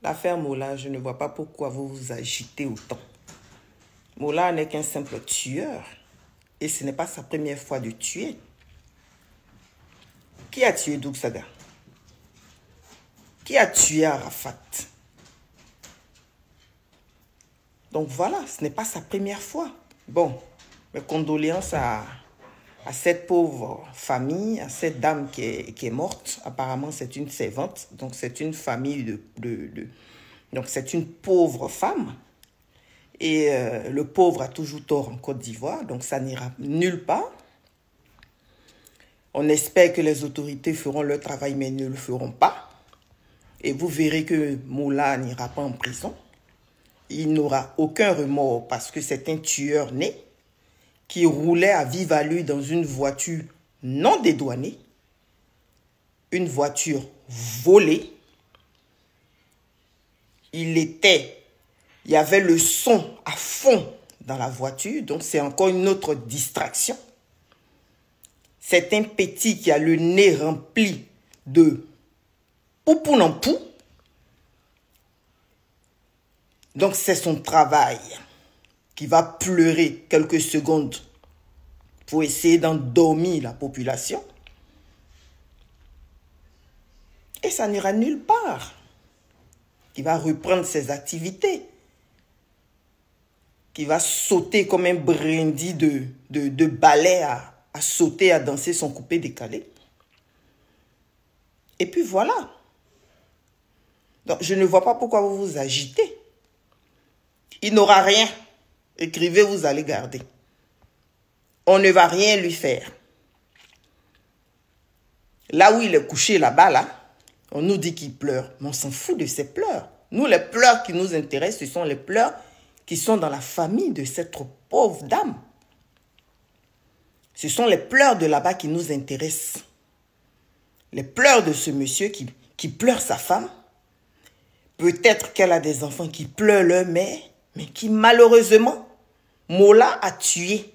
L'affaire Mola, je ne vois pas pourquoi vous vous agitez autant. Mola n'est qu'un simple tueur. Et ce n'est pas sa première fois de tuer. Qui a tué Doug Saga? Qui a tué Arafat? Donc voilà, ce n'est pas sa première fois. Bon, mes condoléances à cette pauvre famille, à cette dame qui est morte. Apparemment, c'est une servante. Donc, c'est une famille donc, c'est une pauvre femme. Et le pauvre a toujours tort en Côte d'Ivoire. Donc, ça n'ira nulle part. On espère que les autorités feront leur travail, mais ne le feront pas. Et vous verrez que Mola n'ira pas en prison. Il n'aura aucun remords parce que c'est un tueur né qui roulait à vive allure dans une voiture non dédouanée, une voiture volée. Il y avait le son à fond dans la voiture, donc c'est encore une autre distraction. C'est un petit qui a le nez rempli de poupounempou. Donc c'est son travail qui va pleurer quelques secondes pour essayer d'endormir la population. Et ça n'ira nulle part. Il va reprendre ses activités. Qui va sauter comme un brindis de ballet à sauter, à danser son coupé décalé. Et puis voilà. Donc je ne vois pas pourquoi vous vous agitez. Il n'aura rien. Écrivez, vous allez garder. On ne va rien lui faire. Là où il est couché, là-bas, là, on nous dit qu'il pleure. Mais on s'en fout de ses pleurs. Nous, les pleurs qui nous intéressent, ce sont les pleurs qui sont dans la famille de cette pauvre dame. Ce sont les pleurs de là-bas qui nous intéressent. Les pleurs de ce monsieur qui pleure sa femme. Peut-être qu'elle a des enfants qui pleurent leur mère, mais qui malheureusement, Mola a tué.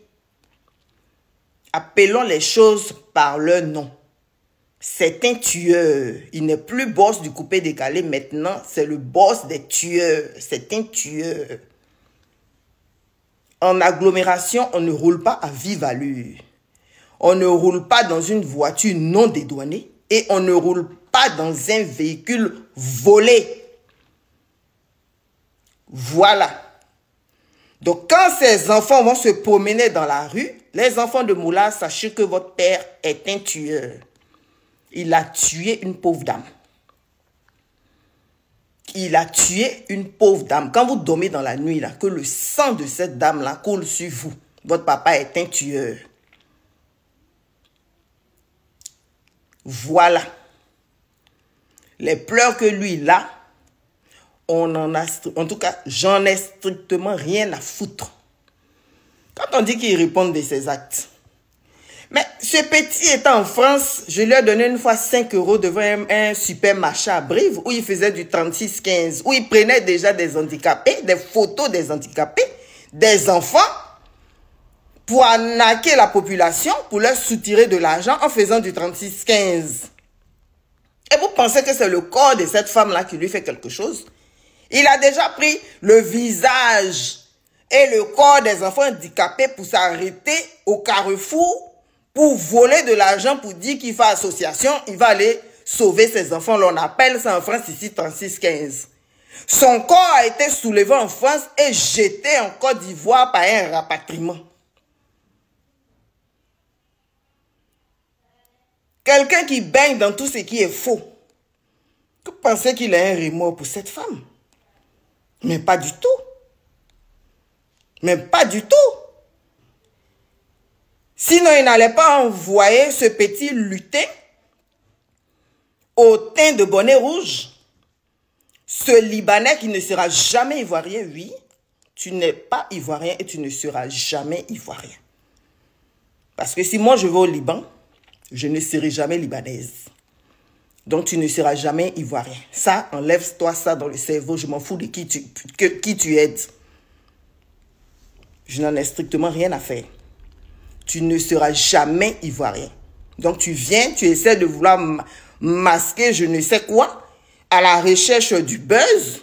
Appelons les choses par leur nom. C'est un tueur. Il n'est plus boss du coupé décalé. Maintenant, c'est le boss des tueurs. C'est un tueur. En agglomération, on ne roule pas à vive allure. On ne roule pas dans une voiture non dédouanée. Et on ne roule pas dans un véhicule volé. Voilà. Donc, quand ces enfants vont se promener dans la rue, les enfants de Moula, sachez que votre père est un tueur. Il a tué une pauvre dame. Il a tué une pauvre dame. Quand vous dormez dans la nuit, là, que le sang de cette dame-là coule sur vous, votre papa est un tueur. Voilà. Les pleurs que lui, là, en tout cas, j'en ai strictement rien à foutre. Quand on dit qu'il répond de ses actes. Mais ce petit étant en France, je lui ai donné une fois 5 € devant un supermarché à Brive où il faisait du 36-15, où il prenait déjà des handicapés, des photos des handicapés, des enfants, pour arnaquer la population, pour leur soutirer de l'argent en faisant du 36-15. Et vous pensez que c'est le corps de cette femme-là qui lui fait quelque chose? Il a déjà pris le visage et le corps des enfants handicapés pour s'arrêter au carrefour pour voler de l'argent, pour dire qu'il fait association, il va aller sauver ses enfants. On appelle ça en France ici 36-15. Son corps a été soulevé en France et jeté en Côte d'Ivoire par un rapatriement. Quelqu'un qui baigne dans tout ce qui est faux. Vous pensez qu'il a un remords pour cette femme? Mais pas du tout. Mais pas du tout. Sinon, il n'allait pas envoyer ce petit lutin au teint de bonnet rouge. Ce Libanais qui ne sera jamais ivoirien, oui. Tu n'es pas ivoirien et tu ne seras jamais ivoirien. Parce que si moi je vais au Liban, je ne serai jamais libanaise. Donc tu ne seras jamais ivoirien. Ça, enlève-toi ça dans le cerveau. Je m'en fous de qui tu aides. Je n'en ai strictement rien à faire. Tu ne seras jamais ivoirien. Donc tu viens, tu essaies de vouloir masquer je ne sais quoi, à la recherche du buzz,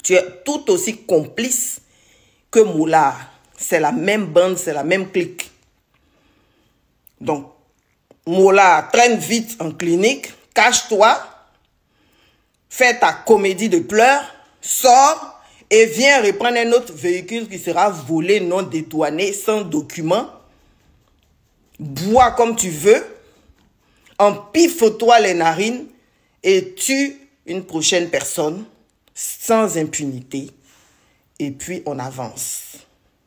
tu es tout aussi complice que Moulard. C'est la même bande, c'est la même clique. Donc, Moulard, traîne vite en clinique, cache-toi, fais ta comédie de pleurs, sors et viens reprendre un autre véhicule qui sera volé, non dédouané, sans document. Bois comme tu veux, empiffe-toi les narines et tue une prochaine personne sans impunité. Et puis on avance.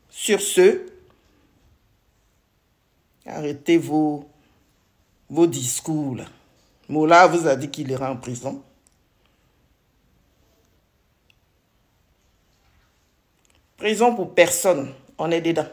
Sur ce, arrêtez vos discours là. Moulard vous a dit qu'il ira en prison. Prison pour personne, on est dedans.